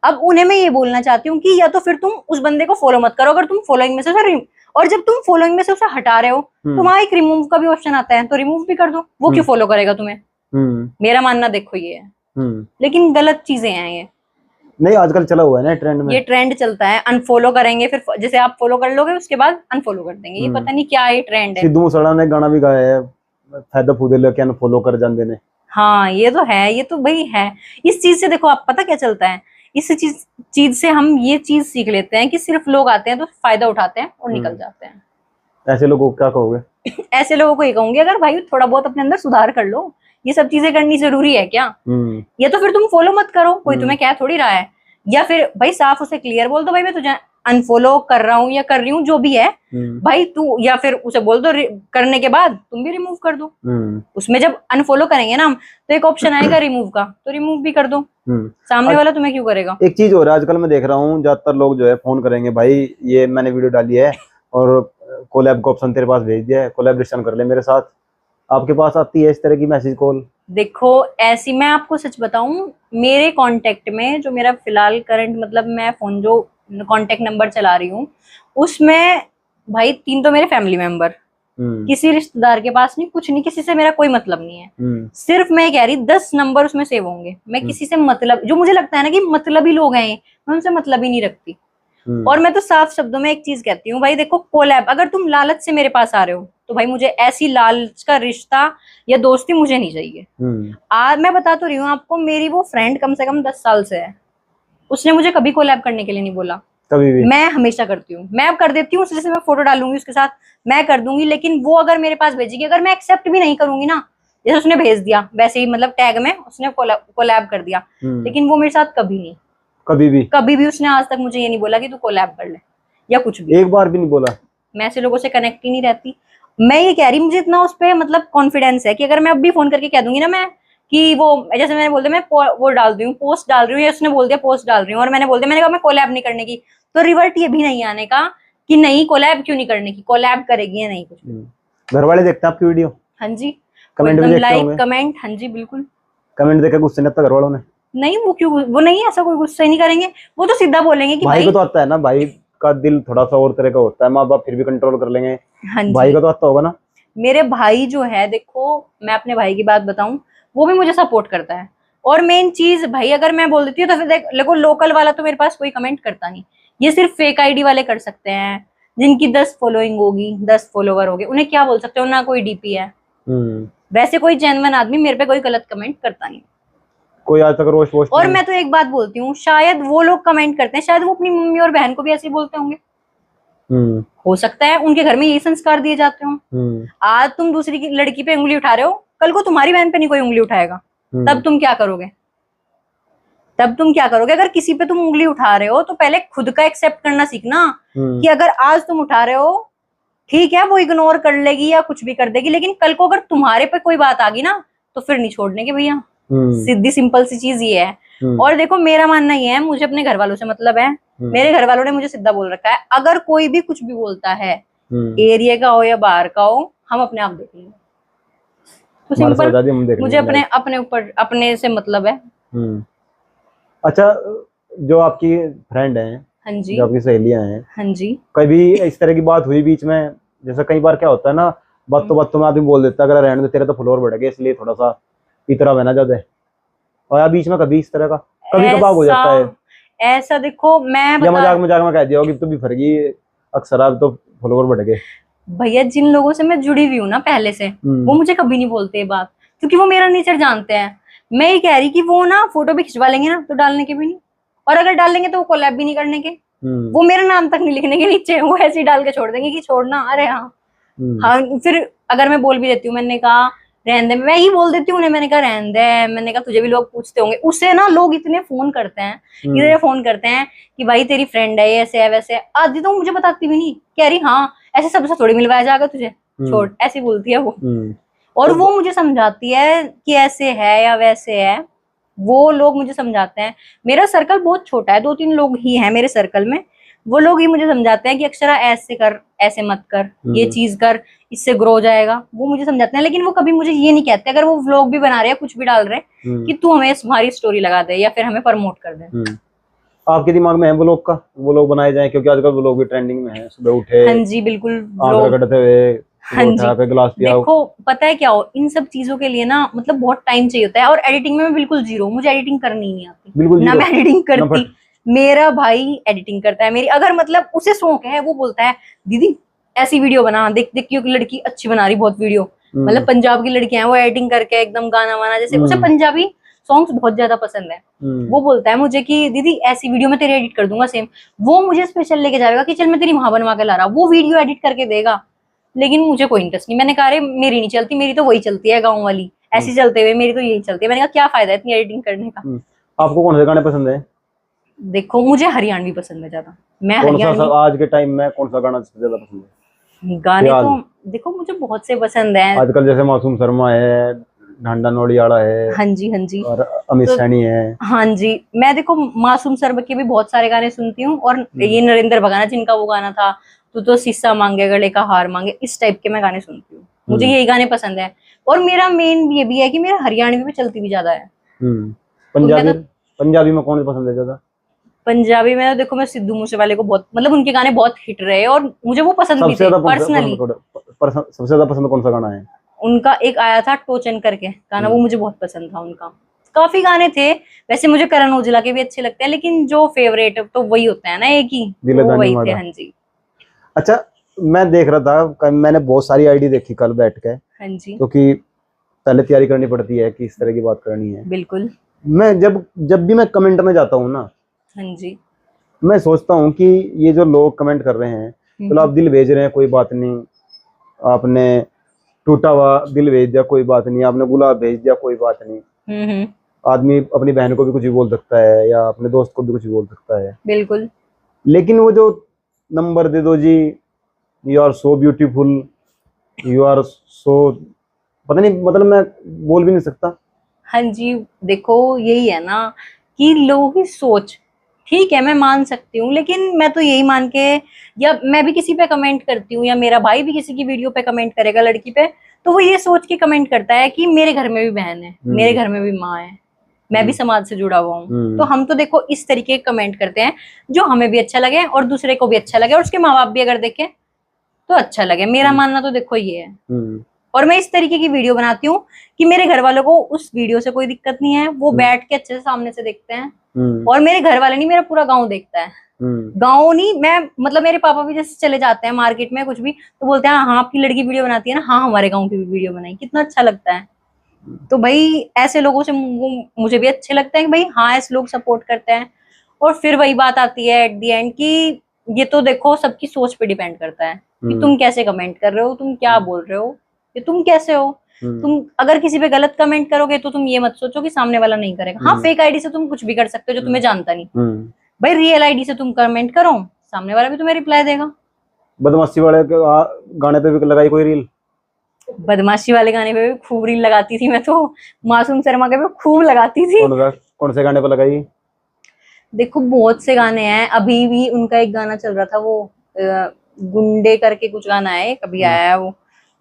अब उन्हें मैं ये बोलना चाहती हूँ कि या तो फिर तुम उस बंदे को फॉलो मत करो, अगर तुम फॉलोइंग में से और जब तुम फॉलोइंग में से उसे हटा रहे हो तो वहां एक रिमूव का भी ऑप्शन आता है, तो रिमूव भी कर दो, वो क्यों फॉलो करेगा तुम्हें। मेरा मानना देखो ये है, लेकिन गलत चीजें हैं ये, नहीं आजकल चला हुआ है ना ट्रेंड में, ये ट्रेंड चलता है, अनफॉलो करेंगे, फिर जैसे आप फॉलो कर लोगे उसके बाद अनफॉलो कर देंगे, ये पता नहीं क्या ये ट्रेंड है। सिद्धू मूसेवाला ने गाना भी गाया है, फायदा फूदे लेके अनफॉलो कर जाते ने। हाँ ये तो है, ये तो भाई है। इस चीज से देखो आप पता क्या चलता है, इस चीज से हम ये चीज सीख लेते हैं कि सिर्फ लोग आते हैं तो फायदा उठाते हैं और निकल जाते हैं। ऐसे लोगों को क्या कहोगे? ऐसे लोगों को ये कहूंगी, अगर भाई थोड़ा बहुत अपने अंदर सुधार कर लो, ये सब चीजें करनी जरूरी है क्या? या तो फिर तुम फॉलो मत करो, कोई तुम्हें क्या थोड़ी रहा है, या फिर भाई साफ उसे क्लियर बोल दो भाई मैं तुझे अनफॉलो कर रहा हूँ या कर रही हूँ, जो भी है भाई तू, या फिर उसे बोल दो करने के बाद तुम भी रिमूव कर दो। उसमें जब अनफॉलो करेंगे ना हम, तो एक ऑप्शन आएगा रिमूव का, तो रिमूव भी कर दो, सामने वाला तुम्हें क्यों करेगा। एक चीज हो रहा है आजकल मैं देख रहा हूँ, ज्यादातर लोग जो है फोन करेंगे, भाई ये मैंने वीडियो डाली है और कोलैब का ऑप्शन तेरे पास भेज दिया है, कोलैबोरेशन कर ले मेरे साथ। आपके पास आती है इस तरह की मैसेज कॉल? देखो ऐसी, मैं आपको सच बताऊं, मेरे कांटेक्ट में जो मेरा फिलहाल करंट, मतलब मैं फोन जो कांटेक्ट नंबर चला रही हूँ उसमें भाई 3 तो मेरे फैमिली मेंबर, किसी रिश्तेदार के पास नहीं, कुछ नहीं, किसी से मेरा कोई मतलब नहीं है। सिर्फ मैं कह रही 10 नंबर उसमें सेव होंगे, मैं किसी से मतलब, जो मुझे लगता है ना कि मतलब ही लोग हैं, मैं उनसे मतलब ही नहीं रखती। और मैं तो साफ शब्दों में एक चीज कहती हूँ भाई, देखो कोलैब, अगर तुम लालच से मेरे पास आ रहे हो तो भाई मुझे ऐसी लालच का रिश्ता या दोस्ती मुझे नहीं चाहिए। आज मैं बता तो रही हूँ आपको, मेरी वो फ्रेंड कम से कम 10 साल से है, उसने मुझे कभी कोलैब करने के लिए नहीं बोला, कभी भी। मैं हमेशा करती हूँ, मैं अब कर देती हूँ, जैसे मैं फोटो डालूंगी उसके साथ मैं कर दूंगी, लेकिन वो अगर मेरे पास भेजेगी, अगर मैं एक्सेप्ट भी नहीं करूंगी ना, जैसे उसने भेज दिया वैसे ही, मतलब टैग में उसने कोलैब कर दिया, लेकिन वो मेरे साथ कभी नहीं, कभी भी उसने आज तक मुझे ये नहीं बोला कि तू कोलैब कर ले या कुछ भी, एक बार भी नहीं बोला। मैं ऐसे लोगों से कनेक्ट ही नहीं रहती। मैं ये कह रही, मुझे इतना उस पर मतलब कॉन्फिडेंस है कि अगर मैं अब भी फोन करके कह दूंगी ना मैं कि वो, जैसे मैंने बोल दिया मैं वो डाल रही हूँ, पोस्ट डाल रही हूँ, या उसने बोल दिया पोस्ट डाल रही हूँ और मैंने बोल दिया, मैंने कहा मैं कोलैब नहीं करने की, तो रिवर्ट ये भी नहीं आने का कि नहीं कोलैब क्यों नहीं करने की, कोलैब करेगी या नहीं कुछ। घर वाले देखते हैं आपकी वीडियो? हाँ जी, कमेंट भी एकदम देखते लाइक होंगे? कमेंट, हाँ जी बिल्कुल। कमेंट देकर गुस्से नहीं आता घर वालों ने? नहीं, वो क्यों, वो नहीं, ऐसा कोई गुस्सा ही नहीं करेंगे, वो तो सीधा बोलेंगे कि भाई को तो आता है ना, भाई का दिल थोड़ा सा और तरह का होता है, माँ बाप फिर भी कंट्रोल कर लेंगे, हाँ जी, भाई का तो आता होगा ना। मेरे भाई जो है, देखो मैं अपने भाई की बात बताऊं, वो भी मुझे सपोर्ट करता है। और मेन चीज भाई, अगर मैं बोल देती हूँ तो फिर देखो लोकल वाला तो मेरे पास कोई कमेंट करता नहीं, ये सिर्फ फेक आईडी वाले कर सकते हैं, जिनकी 10 फॉलोइंग होगी, 10 फॉलोवर हो गए, उन्हें क्या बोल सकते हो, ना कोई डीपी है। वैसे कोई जेन्युइन आदमी मेरे पे कोई गलत कमेंट करता नहीं, कोई आज तक रोष वोष और नहीं? मैं तो एक बात बोलती हूँ, शायद वो लोग कमेंट करते हैं, शायद वो अपनी मम्मी और बहन को भी ऐसे ही बोलते होंगे, हो सकता है उनके घर में यही संस्कार दिए जाते हो। आज तुम दूसरी की लड़की पे उंगली उठा रहे हो, कल को तुम्हारी बहन पे नहीं कोई उंगली उठाएगा, तब तुम क्या करोगे? तब तुम क्या करोगे? अगर किसी पे तुम उंगली उठा रहे हो तो पहले खुद का एक्सेप्ट करना सीखना कि अगर आज तुम उठा रहे हो, ठीक है वो इग्नोर कर लेगी या कुछ भी कर देगी, लेकिन कल को अगर तुम्हारे पे कोई बात आ गई ना तो फिर नहीं छोड़ने के भैया। सीधी सिंपल सी चीज ये है। और देखो मेरा मानना ये है, मुझे अपने घर वालों से मतलब है, मेरे घर वालों ने मुझे सीधा बोल रखा है, अगर कोई भी कुछ भी बोलता है, एरिया का हो या बाहर का हो, हम अपने आप देख लेंगे। तो सिंपल, मुझे अपने ऊपर अपने से मतलब है। अच्छा, जो आपकी फ्रेंड है, हाँ जी, जो आपकी सहेलियां हैं, हाँ जी, कभी इस तरह की बात हुई बीच में? जैसे कई बार क्या होता है ना, बातों में आदमी बोल देता है अगर रहने दे तेरे तो फॉलोअर बढ़ गए इसलिए थोड़ा सा इतना बहना ज्यादा है, और बीच में कभी इस तरह का कभी कभार हो जाता है ऐसा? देखो मैं या मजाक में कह दिया होगी तो भी फर्गी अक्सर आप तो फॉलोअर बढ़ गए। भैया जिन लोगों से मैं जुड़ी हुई हूँ ना पहले से, वो मुझे कभी नहीं बोलते ये बात, क्योंकि वो मेरा नेचर जानते हैं। मैं ये कह रही कि वो ना फोटो भी खिंचवा लेंगे ना तो डालने के भी नहीं, और अगर डाल लेंगे तो वो कोलैब भी नहीं करने के, वो मेरा नाम तक नहीं लिखने के नीचे, वो ऐसे ही डाल के छोड़ देंगे कि छोड़ना, अरे हाँ हाँ। फिर अगर मैं बोल भी देती हूँ, मैंने कहा रहन दे, मैं ही बोल देती हूँ उन्हें, मैंने कहा रहन दे, मैंने कहा तुझे भी लोग पूछते होंगे, उससे ना लोग इतने फोन करते हैं, इतने फोन करते हैं कि भाई तेरी फ्रेंड है ऐसे है वैसे है, आदि तो मुझे बताती भी नहीं, कह रही हाँ ऐसे सबसे थोड़ी मिलवाया जाएगा तुझे, छोड़, ऐसी बोलती है वो। और वो मुझे समझाती है कि ऐसे है या वैसे है, वो लोग मुझे समझाते हैं। मेरा सर्कल बहुत छोटा है, 2-3 लोग ही हैं मेरे सर्कल में, वो लोग ही मुझे समझाते हैं कि अक्षरा ऐसे कर, ऐसे मत कर, ये चीज कर, इससे ग्रो हो जाएगा, वो मुझे समझाते हैं। लेकिन वो कभी मुझे ये नहीं कहते, अगर वो व्लॉग भी बना रहे हैं कुछ भी डाल रहे हैं, कि तू हमें हमारी स्टोरी लगा दे या फिर हमें प्रमोट कर दे। आपके दिमाग में है व्लॉग का, व्लॉग बनाए जाए? क्योंकि आजकल व्लॉग भी ट्रेंडिंग में है, सुबह उठे, हाँ जी बिल्कुल, आंकड़े कटते हुए, हाँ जी, गिलास पिया। देखो पता है क्या हो, इन सब चीजों के लिए ना मतलब बहुत टाइम चाहिए होता है, और एडिटिंग में मैं बिल्कुल जीरो, मुझे एडिटिंग करनी नहीं आती, बिल्कुल ना मैं एडिटिंग करती, मेरा भाई एडिटिंग करता है मेरी। अगर मतलब उसे शौक है, वो बोलता है दीदी ऐसी वीडियो बना, देख देख क्योंकि लड़की अच्छी बना रही बहुत वीडियो, मतलब पंजाब की लड़कियां हैं वो एडिटिंग करके एकदम गाना वाना, जैसे उसे पंजाबी सॉन्ग्स बहुत ज्यादा पसंद है, वो बोलता है मुझे कि दीदी ऐसी वीडियो में तेरी एडिट कर दूंगा सेम, वो मुझे स्पेशल लेके जाएगा कि चल मैं तेरी वहां बनवा के ला रहा, वो वीडियो एडिट करके देगा, लेकिन मुझे कोई इंटरेस्ट नहीं। मैंने कहा अरे मेरी नहीं चलती, मेरी तो वही चलती है गाँव वाली, ऐसी चलते हुए मेरी तो यही चलती है। मैंने कहा क्या फायदा है इतनी एडिटिंग करने का। आपको कौन से गाने पसंद है? देखो मुझे हरियाणवी पसंद है ज्यादा, मैं हरियाणवी। आज के टाइम में कौन सा गाना सबसे ज्यादा पसंद है? गाने तो देखो मुझे बहुत से पसंद है आजकल, जैसे मासूम शर्मा है, ढांडा नोडियाला है, हाँ जी हाँ जी, और अमित सैनी है। हाँ जी, मैं देखो मासूम शर्मा के भी बहुत सारे गाने सुनती हूँ, और ये नरेंद्र भगाना जिनका वो गाना था तू तो शीशा मांगे गले का हार मांगे, इस टाइप के मैं गाने सुनती हूँ, मुझे यही गाने पसंद है। और मेरा मेन ये भी है कि मेरा हरियाणवी में चलती भी ज्यादा है। पंजाबी, पंजाबी में कौन पसंद है ज्यादा? पंजाबी में देखो मैं सिद्धू मूसेवाले को बहुत, मतलब उनके गाने बहुत हिट रहे और मुझे वो पसंद भी थे पर्सनली। सबसे ज्यादा पसंद कौन सा गाना है? उनका एक आया था टोचन करके गाना, वो मुझे बहुत पसंद था उनका। काफी गाने थे। वैसे मुझे करण औजला के भी अच्छे लगते हैं, लेकिन जो फेवरेट तो वही होता है ना, एक ही, दिल वो दानी वही थे। वादा। हाँ जी। अच्छा, मैं देख रहा था, मैंने बहुत सारी आईडी देखी कल बैठ के, हाँ जी। क्योंकि पहले तैयारी करनी पड़ती है कि इस तरह की बात करनी है। बिल्कुल। मैं जब जब भी मैं कमेंट में जाता हूँ ना, हाँ जी। मैं सोचता हूँ कि ये जो लोग कमेंट कर रहे हैं, चलो आप दिल भेज रहे हैं कोई बात नहीं, आपने टूटा हुआ दिल भेज दिया कोई बात नहीं, आपने गुलाब भेज दिया कोई बात नहीं। हम्म। आदमी अपनी बहन को भी कुछ भी बोल सकता है या अपने दोस्त को भी कुछ भी बोल सकता है, बिल्कुल। लेकिन वो जो नंबर दे दो जी, you are so beautiful, you are so, पता नहीं, मतलब मैं बोल भी नहीं सकता। हाँ जी। देखो यही है ना कि लोगों की सोच, ठीक है मैं मान सकती हूँ, लेकिन मैं तो यही मान के, या मैं भी किसी पे कमेंट करती हूँ या मेरा भाई भी किसी की वीडियो पे कमेंट करेगा लड़की पे, तो वो ये सोच के कमेंट करता है कि मेरे घर में भी बहन है, मेरे घर में भी माँ है, मैं भी समाज से जुड़ा हुआ हूँ। तो हम तो देखो इस तरीके के कमेंट करते हैं जो हमें भी अच्छा लगे और दूसरे को भी अच्छा लगे, और उसके माँ बाप भी अगर देखें तो अच्छा लगे। मेरा मानना तो देखो ये है। और मैं इस तरीके की वीडियो बनाती हूँ कि मेरे घर वालों को उस वीडियो से कोई दिक्कत नहीं है, वो बैठ के अच्छे से सामने से देखते हैं। और मेरे घर वाले नहीं, मेरा पूरा गांव देखता है। गांव नहीं, मैं मतलब मेरे पापा भी जैसे चले जाते हैं मार्केट में कुछ भी, तो बोलते हैं हाँ आपकी लड़की वीडियो बनाती है ना, हाँ हमारे गाँव की भी वीडियो बनाई, कितना अच्छा लगता है। तो भाई ऐसे लोगों से मुझे भी अच्छे लगते हैं कि भाई हाँ ऐसे लोग सपोर्ट करते हैं। और फिर वही बात आती है एट दी एंड कि ये तो देखो सबकी सोच पे डिपेंड करता है कि तुम कैसे कमेंट कर रहे हो, तुम क्या बोल रहे हो, कि तुम कैसे हो। तुम अगर किसी पे गलत कमेंट करोगे तो तुम ये मत सोचो कि सामने वाला नहीं करेगा। हाँ फेक आईडी से तुम कुछ भी कर सकते हो जो तुम्हें जानता नहीं। भाई रियल आईडी से तुम कमेंट करो, सामने वाला भी तुम्हें रिप्लाई देगा। बदमाशी वाले के गाने पे भी लगाई कोई रील? बदमाशी वाले गाने पे भी खूब रील लगाती थी मैं तो, मासूम शर्मा के पे खूब लगाती थी। कौन से गाने पे लगाई? देखो बहुत से गाने हैं, अभी भी उनका एक गाना चल रहा था वो गुंडे करके कुछ गाना है, कभी आया है वो,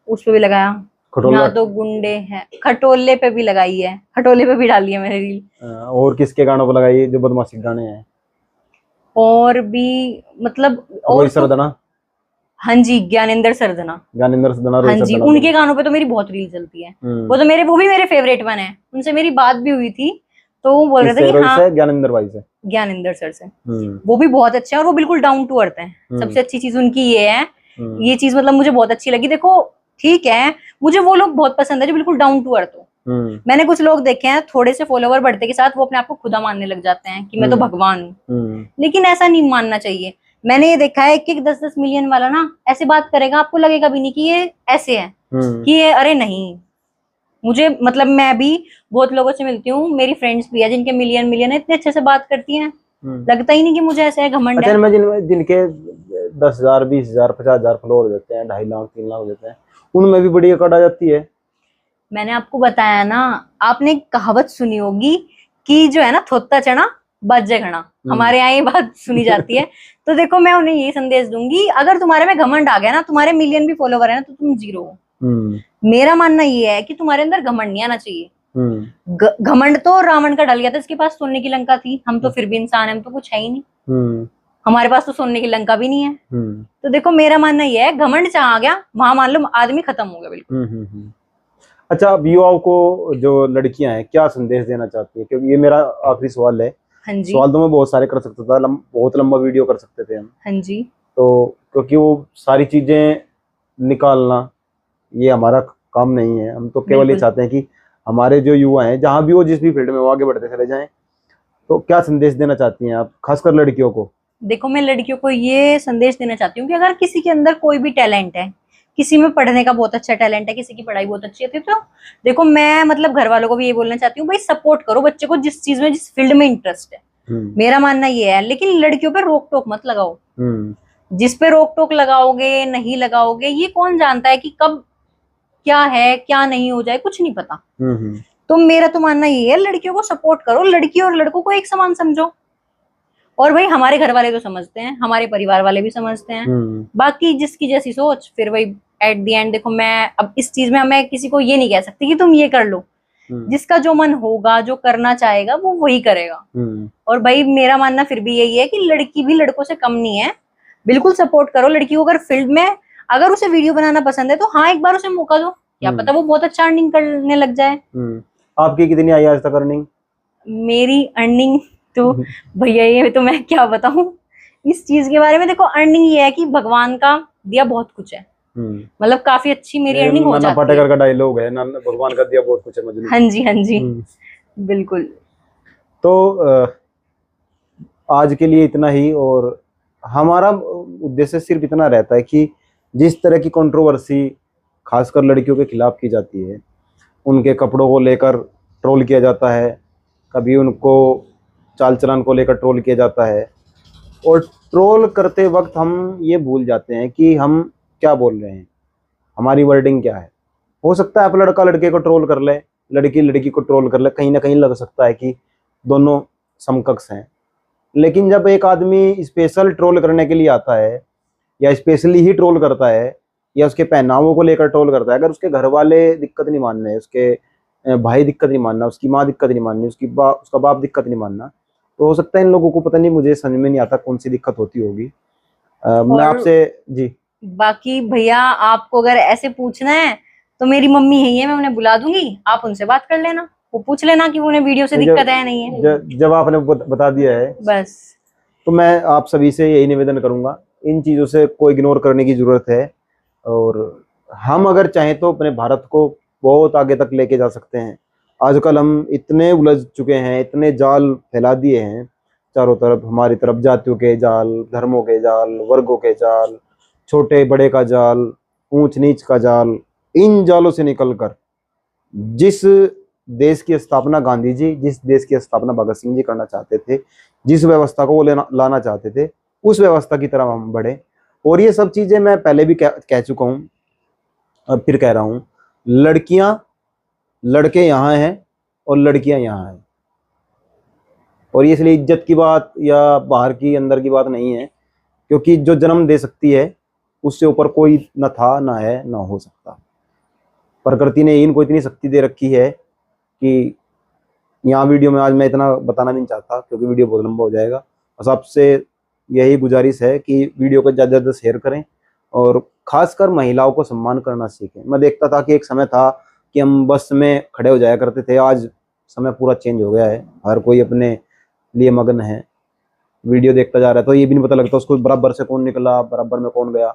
उस पे भी लगाया। यहाँ तो गुंडे हैं, खटोले पे भी लगाई है, खटोले पे भी डाली है मैंने रील। और किसके गानों पे लगाई जो बदमाशी गाने हैं? और भी मतलब और सरदना। हाँ जी, ज्ञानेंद्र सरदना। हाँ जी, उनके गानों पे तो मेरी बहुत रील चलती है। वो भी मेरे फेवरेट वन है, उनसे मेरी बात भी हुई थी, तो वो बोल रहे थे कि हाँ ज्ञानेंद्र भाई से, ज्ञानेंद्र सर से। वो भी बहुत अच्छे हैं और वो बिल्कुल डाउन टू अर्थ है। सबसे अच्छी चीज उनकी ये है, ये चीज मतलब मुझे बहुत अच्छी लगी। देखो ठीक है, मुझे वो लोग बहुत पसंद है जो बिल्कुल डाउन टू अर्थ हो। मैंने कुछ लोग देखे हैं थोड़े से फॉलोवर बढ़ते के साथ वो अपने आप को खुदा मानने लग जाते हैं कि मैं तो भगवान हूँ, लेकिन ऐसा नहीं मानना चाहिए। मैंने ये देखा है कि 10-10 मिलियन वाला ना ऐसे बात करेगा, आपको लगेगा भी नहीं कि ये ऐसे है, कि ये अरे नहीं। मुझे मतलब मैं भी बहुत लोगों से मिलती हूँ, मेरी फ्रेंड्स भी है जिनके मिलियन है, इतने अच्छे से बात करती हैं, लगता ही नहीं कि मुझे ऐसे है घमंड है। मैं जिनके 10,000 20,000 50,000 फॉलोअर देते हैं, 2.5 लाख 3 लाख देते हैं, उनमें भी बड़ी अकड़ आ जाती है। मैंने आपको बताया ना, आपने कहावत सुनी होगी कि जो है ना थोत्ता चना बाजे घना, हमारे यहाँ ये बात सुनी जाती है। तो देखो मैं उन्हें यही संदेश दूंगी, अगर तुम्हारे में घमंड आ गया ना, तुम्हारे मिलियन भी फॉलोवर है ना, तो तुम जीरो हो। मेरा मानना ये है कि तुम्हारे अंदर घमंड नहीं आना चाहिए। घमंड तो रावण का डल गया था, इसके पास सोने की लंका थी, हम तो फिर भी इंसान है, हम तो कुछ है ही नहीं, हमारे पास तो सोने की लंका भी नहीं है। तो देखो मेरा मानना ये है, घमंड जहाँ आ गया वहां मान लो आदमी खत्म हो गया बिल्कुल। अच्छा, अब युवाओं को जो लड़कियां हैं क्या संदेश देना चाहती है, क्योंकि ये मेरा आखिरी सवाल है। हाँ जी। सवाल तो मैं बहुत सारे कर सकता था, बहुत लंबा वीडियो कर सकते थे हम। हाँ जी। तो क्योंकि वो सारी चीजें निकालना ये हमारा काम नहीं है, हम तो केवल ये चाहते हैं कि हमारे जो युवा हैं जहां भी वो जिस भी फील्ड में वो आगे बढ़ते चले जाएं। तो क्या संदेश देना चाहती हैं आप, खासकर लड़कियों को? देखो मैं लड़कियों को ये संदेश देना चाहती हूँ कि अगर किसी के अंदर कोई भी टैलेंट है, किसी में पढ़ने का बहुत अच्छा टैलेंट है, किसी की पढ़ाई बहुत अच्छी है, तो देखो मैं मतलब घर वालों को भी ये बोलना चाहती हूँ, भाई सपोर्ट करो बच्चे को जिस चीज में, जिस फील्ड में इंटरेस्ट है। मेरा मानना ये है, लेकिन लड़कियों पे रोक टोक मत लगाओ। जिस पे रोक टोक लगाओगे, नहीं लगाओगे, ये कौन जानता है कि कब क्या है क्या नहीं हो जाए, कुछ नहीं पता। तो मेरा तो मानना ये है, लड़कियों को सपोर्ट करो, लड़की और लड़कों को एक समान समझो। और भाई हमारे घर वाले तो समझते हैं, हमारे परिवार वाले भी समझते हैं, बाकी जिसकी जैसी सोच, फिर वही एट दी एंड। देखो मैं अब इस चीज में मैं किसी को ये नहीं कह सकती कि तुम ये कर लो, जिसका जो मन होगा, जो करना चाहेगा वो वही करेगा। और भाई मेरा मानना फिर भी यही है कि लड़की भी लड़कों से कम नहीं है, बिल्कुल सपोर्ट करो लड़की को। अगर फील्ड में अगर उसे वीडियो बनाना पसंद है तो हाँ एक बार उसे मौका दो, क्या पता वो बहुत अच्छा अर्निंग करने लग जाए। आपकी कितनी आई आज तक अर्निंग? मेरी अर्निंग तो भैया ये तो मैं क्या बताऊं इस चीज के बारे में। देखो अर्निंग ये है कि भगवान का दिया बहुत कुछ है, मतलब काफी अच्छी मेरी अर्निंग हो नाना जाती है। पाटेकर का डायलॉग है, नाना भगवान का दिया बहुत कुछ है मजनू। हाँ जी हाँ जी, बिल्कुल। तो आज के लिए इतना ही। और हमारा उद्देश्य सिर्फ इतना रहता है कि जिस तरह की कंट्रोवर्सी खासकर लड़कियों के खिलाफ की जाती है, उनके कपड़ों को लेकर ट्रोल किया जाता है, कभी उनको चाल चलन को लेकर ट्रोल किया जाता है, और ट्रोल करते वक्त हम ये भूल जाते हैं कि हम क्या बोल रहे हैं, हमारी वर्डिंग क्या है। हो सकता है आप लड़का लड़के को ट्रोल कर ले, लड़की लड़की को ट्रोल कर ले, कहीं ना कहीं लग सकता है कि दोनों समकक्ष हैं। लेकिन जब एक आदमी स्पेशल ट्रोल करने के लिए आता है, या स्पेशली ही ट्रोल करता है, या उसके पहनावों को लेकर ट्रोल करता है, अगर उसके घर वाले दिक्कत नहीं मान रहे, उसके भाई दिक्कत नहीं मानना, उसकी माँ दिक्कत नहीं माननी, उसका बाप दिक्कत नहीं मानना, तो हो सकता है इन लोगों को, पता नहीं, मुझे समझ में नहीं आता कौन सी दिक्कत होती होगी। मैं और आपसे जी बाकी भैया आपको अगर ऐसे पूछना है तो मेरी मम्मी है, मैं उन्हें बुला दूंगी, आप उनसे बात कर लेना, वो पूछ लेना कि उन्हें वीडियो से दिक्कत है नहीं है। जब आपने बता दिया है, बस तो मैं आप सभी से यही निवेदन करूंगा, इन चीज़ों से कोई इग्नोर करने की ज़रूरत है। और हम अगर चाहें तो अपने भारत को बहुत आगे तक लेके जा सकते हैं। आजकल हम इतने उलझ चुके हैं, इतने जाल फैला दिए हैं चारों तरफ, हमारी तरफ जातियों के जाल, धर्मों के जाल, वर्गों के जाल, छोटे बड़े का जाल, ऊंच नीच का जाल। इन जालों से निकलकर जिस देश की स्थापना गांधी जी, जिस देश की स्थापना भगत सिंह जी करना चाहते थे, जिस व्यवस्था को वो लाना चाहते थे, उस व्यवस्था की तरफ हम बढ़े। और ये सब चीजें मैं पहले भी कह चुका हूँ, अब फिर कह रहा हूँ, लड़कियां लड़के यहाँ हैं और लड़कियां यहाँ हैं। और ये इसलिए इज्जत की बात या बाहर की अंदर की बात नहीं है, क्योंकि जो जन्म दे सकती है उससे ऊपर कोई न था, ना है, ना हो सकता। प्रकृति ने इनको इतनी शक्ति दे रखी है कि यहाँ वीडियो में आज मैं इतना बताना नहीं चाहता, क्योंकि वीडियो बहुत लंबा हो जाएगा। बस आपसे यही गुजारिश है कि वीडियो को ज़्यादा से ज़्यादा शेयर करें, और खासकर महिलाओं को सम्मान करना सीखें। मैं देखता था कि एक समय था कि हम बस में खड़े हो जाया करते थे, आज समय पूरा चेंज हो गया है, हर कोई अपने लिए मगन है, वीडियो देखता जा रहा है, तो ये भी नहीं पता लगता उसको बराबर से कौन निकला, बराबर में कौन गया।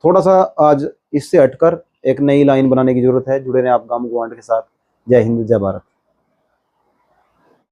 थोड़ा सा आज इससे हटकर एक नई लाइन बनाने की जरूरत है। जुड़े रहें आप गांव गुआंढ के साथ। जय हिंद, जय भारत।